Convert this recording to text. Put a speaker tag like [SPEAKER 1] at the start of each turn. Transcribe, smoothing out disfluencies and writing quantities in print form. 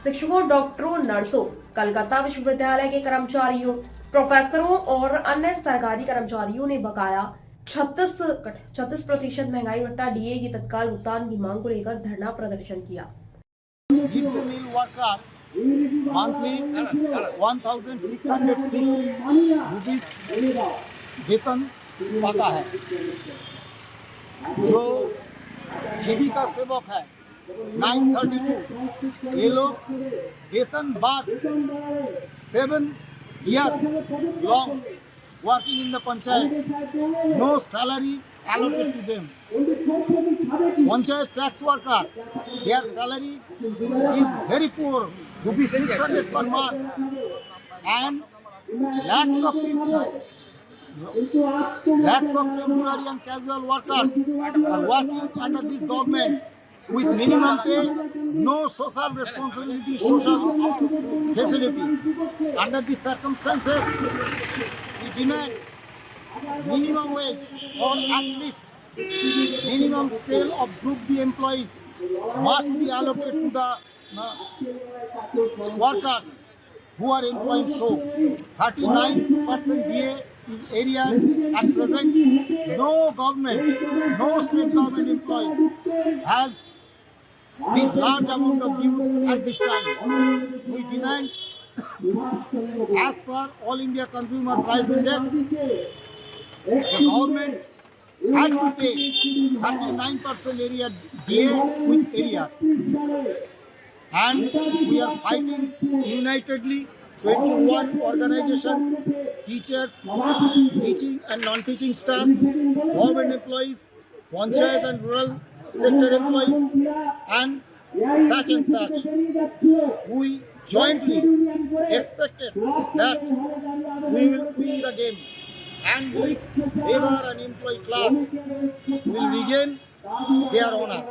[SPEAKER 1] शिक्षकों, डॉक्टरों, नर्सों, कलकत्ता विश्वविद्यालय के कर्मचारियों, प्रोफेसरों और अन्य सरकारी कर्मचारियों ने बकाया 36% महंगाई भत्ता डीए की तत्काल भुगतान की मांग को लेकर धरना प्रदर्शन किया।
[SPEAKER 2] Mid day meal worker monthly 1606 rupees वेतन पाता है। जो जीविका सेवक है 932, ये लोग वेतन बाद 7 years long working in the panchayat, no salary allocated to them. Panchayat tax worker, their salary is very poor, rupees 600 per month, and lakhs of people, lakhs of temporary and casual workers are working under this government with minimum pay, no social responsibility, social facility. Under these circumstances, we demand minimum wage or at least minimum scale of Group B employees must be allocated to the workers who are employing show. 39% DA is area at present. No government, no state government employee has this large amount of dues at this time. We demand, as per All India Consumer Price Index, the government had to pay 39% area DA with area. And we are fighting unitedly, 21 organizations, teachers, teaching and non-teaching staff, government employees, panchayat and rural sector employees, and such. We jointly expected that we will win the game and the labor and employee class will regain their honor.